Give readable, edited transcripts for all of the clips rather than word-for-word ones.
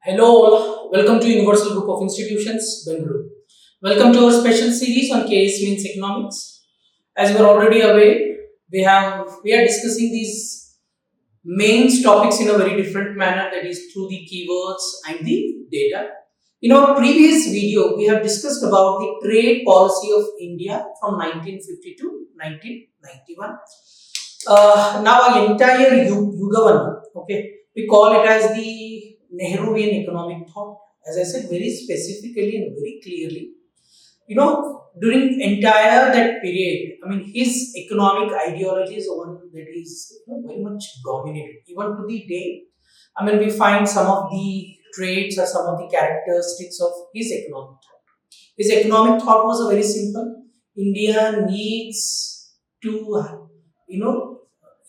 Hello all, welcome to Universal Group of Institutions, Bengaluru. Welcome to our special series on KAS means economics. As you are already aware, we are discussing these main topics in a very different manner, that is through the keywords and the data. In our previous video, we have discussed about the trade policy of India from 1950 to 1991. Now our entire Yugavan, okay, we call it as the Nehruvian economic thought. As I said, very specifically and very clearly, during entire that period, I mean, his economic ideology is one that is very much dominated. Even to the day, I mean, we find some of the traits or some of the characteristics of his economic thought. His economic thought was a very simple. India needs to, you know,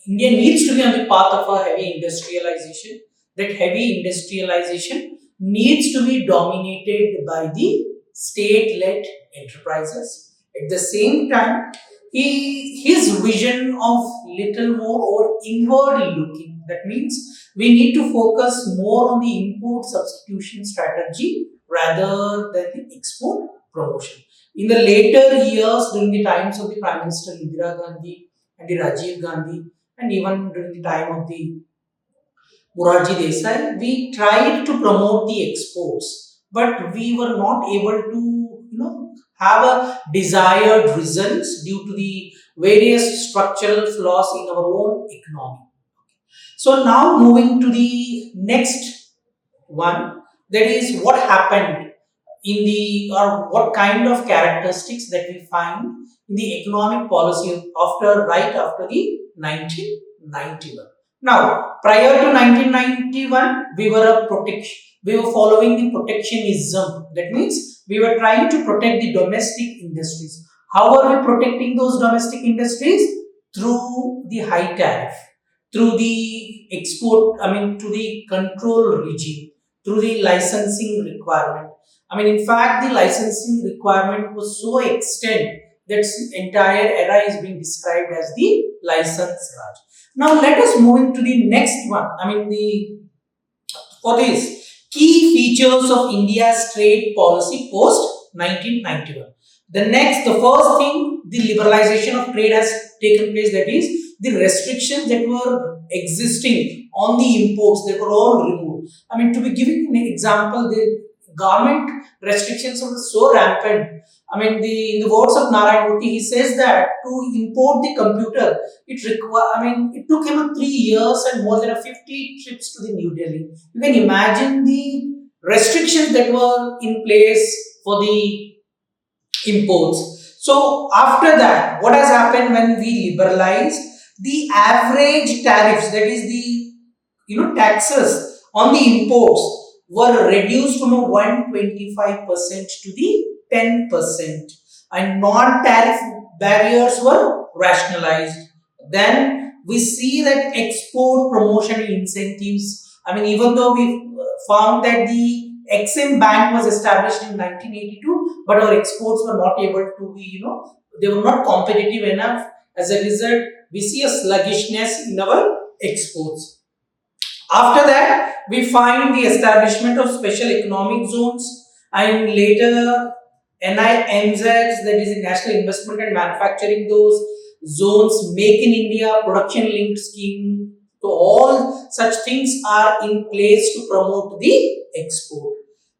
India needs to be on the path of a heavy industrialization. That heavy industrialization needs to be dominated by the state-led enterprises. At the same time, his vision of little more or inward looking. That means we need to focus more on the import substitution strategy rather than the export promotion. In the later years, during the times of the Prime Minister Indira Gandhi and the Rajiv Gandhi, and even during the time of the Morarji Desai, we tried to promote the exports, but we were not able to, have a desired results due to the various structural flaws in our own economy. So now moving to the next one, that is what happened in the or what kind of characteristics that we find in the economic policy right after the 1991. Now, prior to 1991, we were following the protectionism. That means we were trying to protect the domestic industries. How are we protecting those domestic industries? Through the high tariff, through the through the control regime, through the licensing requirement. I mean, in fact, the licensing requirement was so extent that entire era is being described as the license Raj. Now let us move into the next one. I mean, for this key features of India's trade policy post 1991. The first thing, the liberalization of trade has taken place. That is, the restrictions that were existing on the imports, they were all removed. I mean, to be giving an example, the government restrictions were so rampant. I mean, in the words of Narayan Murthy, he says that to import the computer, it took him 3 years and more than 50 trips to the New Delhi. You can imagine the restrictions that were in place for the imports. So after that, what has happened when we liberalized the average tariffs, that is the taxes on the imports were reduced from a 125% to the 10%, and non-tariff barriers were rationalized. Then we see that export promotion incentives. I mean, even though we found that the Exim Bank was established in 1982, but our exports were not able to be, they were not competitive enough. As a result, we see a sluggishness in our exports. After that, we find the establishment of special economic zones, and later NIMZs, that is the National Investment and Manufacturing those zones, Make in India, production linked scheme. So all such things are in place to promote the export.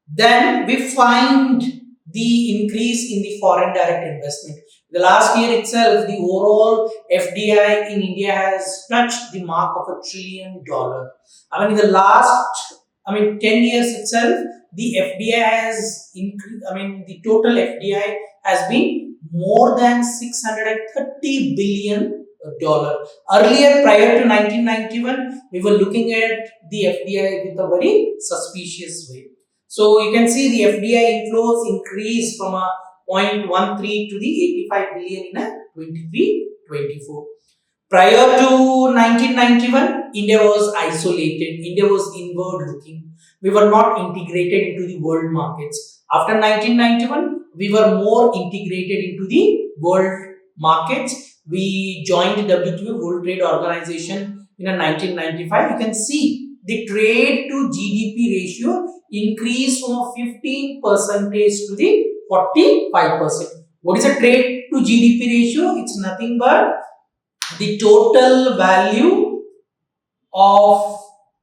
Then we find the increase in the foreign direct investment. The last year itself, the overall FDI in India has touched the mark of $1 trillion. I mean, in the last, 10 years itself, the FDI has increased. I mean, the total FDI has been more than $630 billion. Earlier, prior to 1991, we were looking at the FDI with a very suspicious way. So you can see the FDI inflows increased from a 0.13 to the 85 billion in a 23-24. Prior to 1991, India was isolated. India was inward looking. We were not integrated into the world markets. After 1991, we were more integrated into the world markets. We joined the WTO, World Trade Organization, in 1995. You can see the trade to GDP ratio increase from 15 percentage to the 45%. What is a trade to GDP ratio? It's nothing but the total value of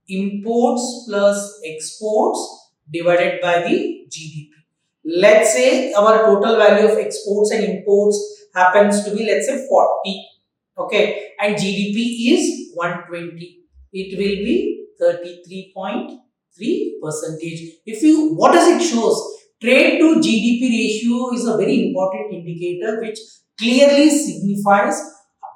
imports plus exports divided by the GDP. Let's say our total value of exports and imports happens to be, let's say, 40, okay, and GDP is 120. It will be 33.3 percentage. If you, what does it shows? Trade to GDP ratio is a very important indicator which clearly signifies,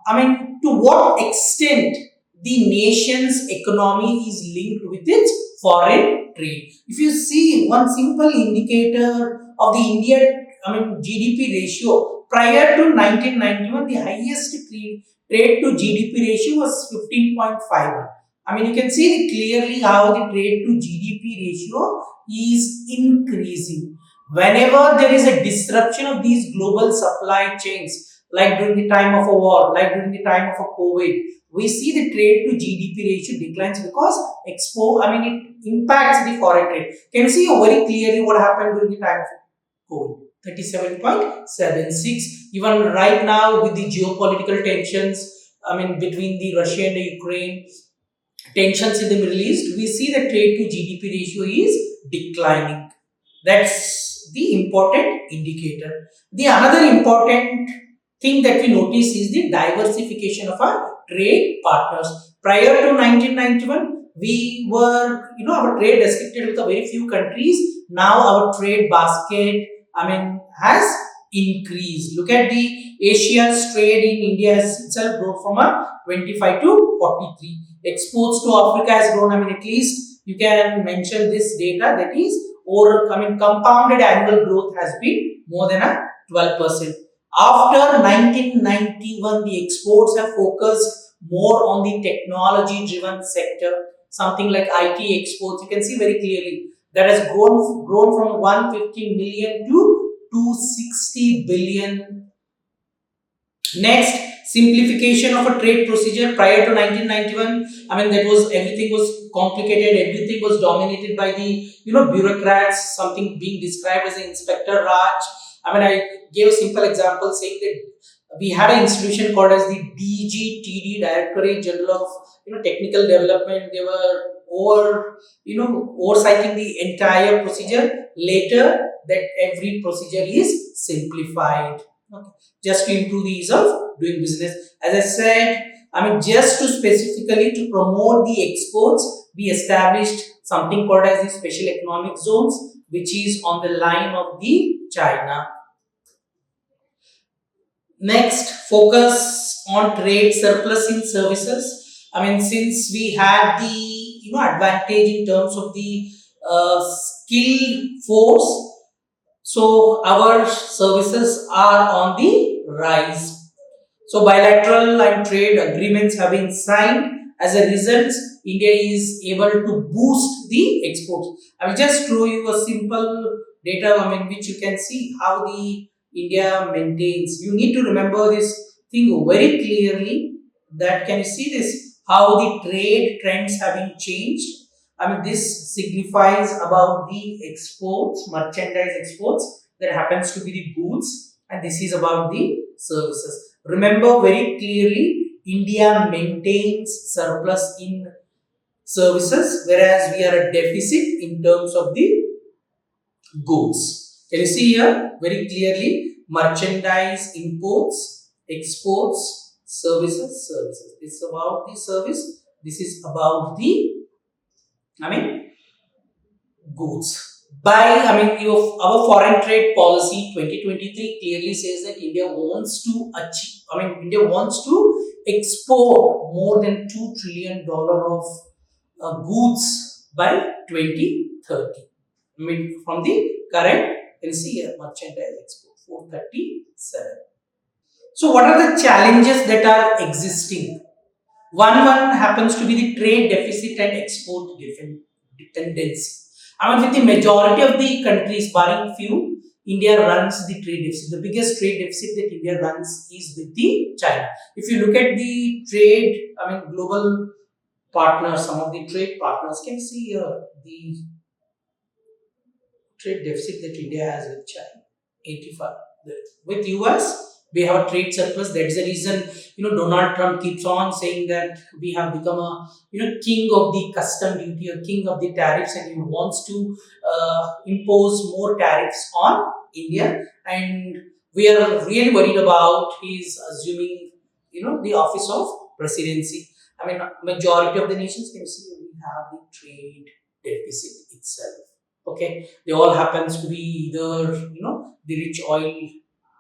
I mean, to what extent the nation's economy is linked with its foreign trade. If you see one simple indicator of the India, I mean, GDP ratio prior to 1991, the highest trade to GDP ratio was 15.5. I mean, you can see clearly how the trade to GDP ratio is increasing. Whenever there is a disruption of these global supply chains, like during the time of a war, like during the time of a COVID, we see the trade to GDP ratio declines because I mean, it impacts the foreign trade. Can you see very clearly what happened during the time of COVID? 37.76. Even right now, with the geopolitical tensions, I mean, between the Russia and the Ukraine, tensions in the Middle East, we see the trade to GDP ratio is declining. That's the important indicator. The another important thing that we notice is the diversification of our trade partners. Prior to 1991, we were, our trade restricted with a very few countries. Now our trade basket, I mean, has increased. Look at the Asia's trade in India has itself grown from a 25 to 43. Exports to Africa has grown, I mean, at least you can mention this data, that is, over, I mean, compounded annual growth has been more than a 12%. After 1991, the exports have focused more on the technology driven sector, something like IT exports. You can see very clearly that has grown from 150 million to 260 billion. Next, simplification of a trade procedure. Prior to 1991, I mean, that was, everything was complicated, everything was dominated by the, bureaucrats, something being described as an inspector Raj. I mean, I gave a simple example saying that we had an institution called as the DGTD, Directorate General of, Technical Development. They were oversighting the entire procedure. Later, that every procedure is simplified. Okay, just to improve the ease of doing business. As I said, I mean, just to specifically to promote the exports, we established something called as the special economic zones, which is on the line of the China. Next, focus on trade surplus in services. I mean, since we had the, advantage in terms of the skilled force, so our services are on the rise. So bilateral and trade agreements have been signed. As a result, India is able to boost the exports. I will just show you a simple data, I mean, which you can see how the India maintains. You need to remember this thing very clearly. That, can you see this? How the trade trends have been changed. I mean, this signifies about the exports, merchandise exports, that happens to be the goods, and this is about the services. Remember very clearly, India maintains surplus in services, whereas we are a deficit in terms of the goods. Can you see here very clearly? Merchandise imports, exports, services. This is about the service. This is about the, I mean, goods. I mean, our foreign trade policy 2023 clearly says that India wants to achieve, I mean, India wants to export more than $2 trillion of goods by 2030. I mean, from the current, you can see here, merchandise export 437. So, what are the challenges that are existing? One happens to be the trade deficit and export dependency. I mean, with the majority of the countries, barring few, India runs the trade deficit. The biggest trade deficit that India runs is with the China. If you look at the trade, I mean, global partners, some of the trade partners, can you see here the trade deficit that India has with China. 85. With US, we have a trade surplus. That's the reason Donald Trump keeps on saying that we have become a king of the custom duty or king of the tariffs, and he wants to impose more tariffs on India. And we are really worried about his assuming the office of presidency. I mean, majority of the nations can see we have the trade deficit itself. Okay, they all happens to be either the rich oil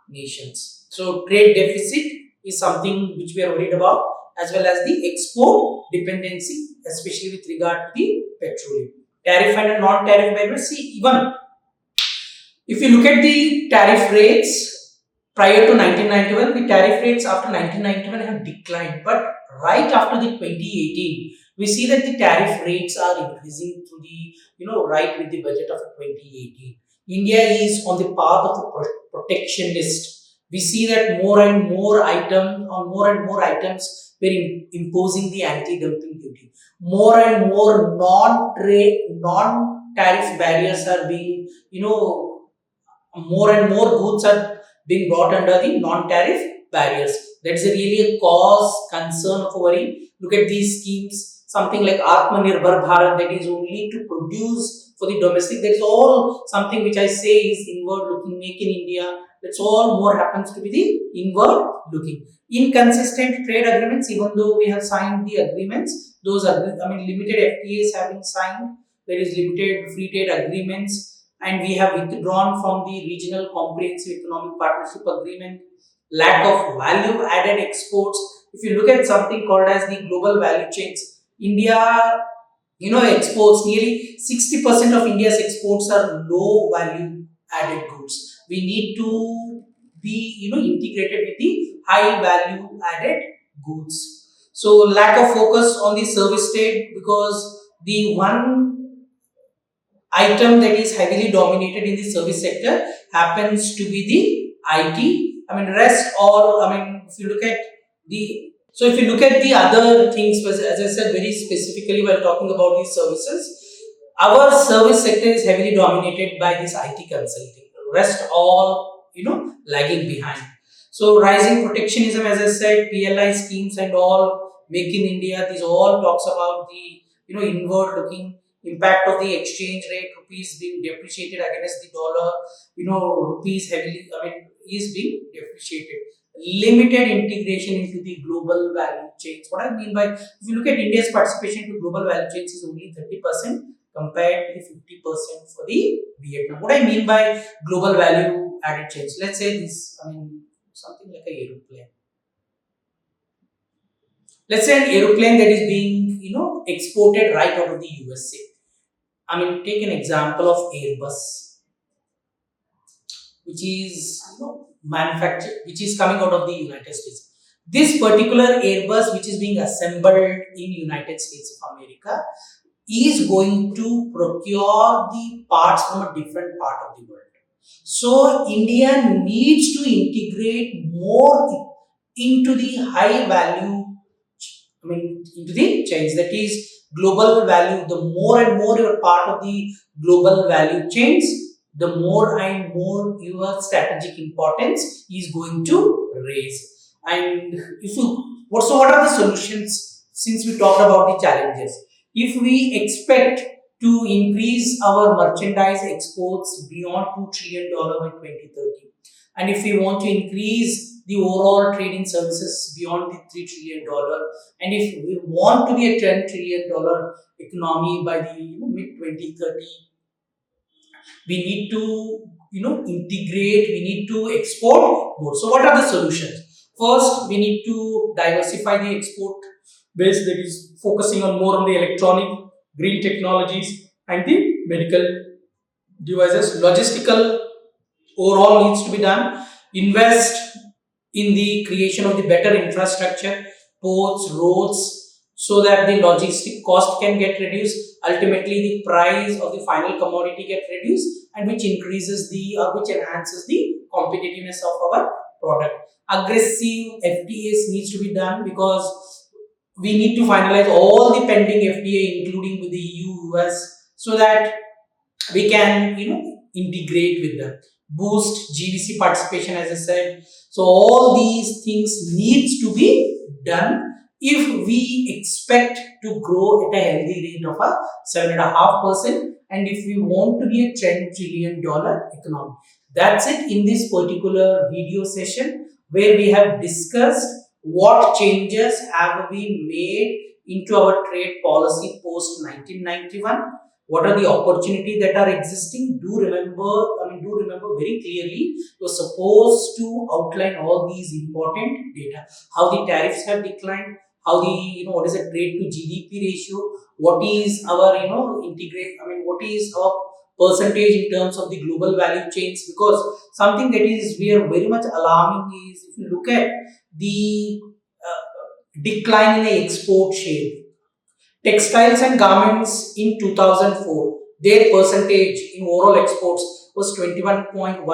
nations. So trade deficit is something which we are worried about, as well as the export dependency, especially with regard to the petroleum. Tariff and non-tariff barriers. See, even if you look at the tariff rates prior to 1991, the tariff rates after 1991 have declined. But right after the 2018, we see that the tariff rates are increasing to the, right with the budget of 2018. India is on the path of the protectionist. We see that more and more items were imposing the anti-dumping duty. More and more non-tariff barriers are being, more and more goods are being brought under the non-tariff barriers. That's really a cause concern of worry. Look at these schemes, something like Atmanirbhar Bharat, that is only to produce for the domestic. That's all something which I say is inward looking, make in India. That's all more happens to be the inward looking. Inconsistent trade agreements, even though we have signed the agreements, those limited FTAs have been signed. There is limited free trade agreements, and we have withdrawn from the regional comprehensive economic partnership agreement. Lack of value added exports. If you look at something called as the global value chains, India, exports nearly 60% of India's exports are low value added goods. We need to be, integrated with the high value added goods. So lack of focus on the service trade, because the one item that is heavily dominated in the service sector happens to be the IT. Rest all, if you look at the other things, as I said very specifically while talking about these services, our service sector is heavily dominated by this IT consulting. Rest all, lagging behind. So rising protectionism, as I said, PLI schemes and all, make in India, these all talks about the, inward looking impact of the exchange rate, rupees being depreciated against the dollar, rupees heavily, is being depreciated. Limited integration into the global value chains. What I mean by, if you look at India's participation to global value chains is only 30% compared to the 50% for the Vietnam. What I mean by global value added chains, let's say this, something like an aeroplane. Let's say an aeroplane that is being, exported right out of the USA. Take an example of Airbus, which is manufactured, which is coming out of the United States. This particular Airbus, which is being assembled in United States of America, is going to procure the parts from a different part of the world. So India needs to integrate more into the high value, into the chains. That is global value. The more and more you are part of the global value chains, the more and more your strategic importance is going to raise. And what are the solutions? Since we talked about the challenges, if we expect to increase our merchandise exports beyond $2 trillion by 2030, and if we want to increase the overall trade in services beyond the $3 trillion, and if we want to be a $10 trillion economy by the mid 2030, we need to integrate, we need to export more. So what are the solutions? First, we need to diversify the export base, that is focusing on more on the electronic, green technologies and the medical devices. Logistical overall needs to be done. Invest in the creation of the better infrastructure, ports, roads, so that the logistic cost can get reduced. Ultimately, the price of the final commodity get reduced, and which increases which enhances the competitiveness of our product. Aggressive FTAs needs to be done, because we need to finalize all the pending FTA, including with the EU, US, so that we can, integrate with them, boost GVC participation, as I said. So all these things needs to be done if we expect to grow at a healthy rate of a 7.5%, and if we want to be a $10 trillion economy. That's it in this particular video session, where we have discussed what changes have been made into our trade policy post 1991. What are the opportunities that are existing? Do remember very clearly. You're supposed to outline all these important data. How the tariffs have declined, how the, what is the trade to GDP ratio, what is our, what is our percentage in terms of the global value chains. Because something that is we are very much alarming is, if you look at the decline in the export share. Textiles and garments in 2004, their percentage in overall exports was 21.1%.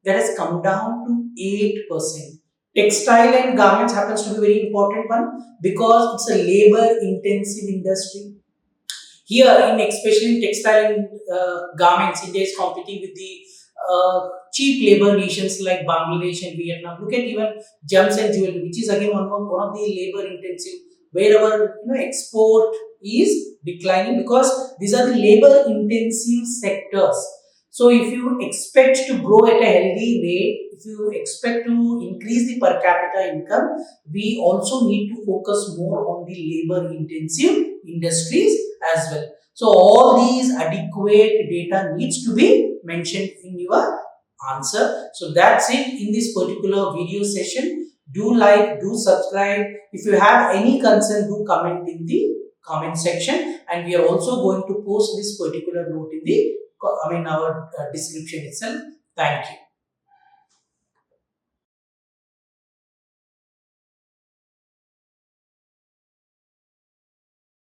That has come down to 8%. Textile and garments happens to be a very important one because it's a labor intensive industry. Here, in especially in textile and garments, India is competing with the cheap labor nations like Bangladesh and Vietnam. Look at even gems and jewelry, which is again one of the labor intensive, where our export is declining because these are the labor intensive sectors. So if you expect to grow at a healthy rate, if you expect to increase the per capita income, we also need to focus more on the labor intensive industries as well. So all these adequate data needs to be mentioned in your answer. So that's it in this particular video session. Do like, do subscribe. If you have any concern, do comment in the comment section, and we are also going to post this particular note in the our description itself. Thank you.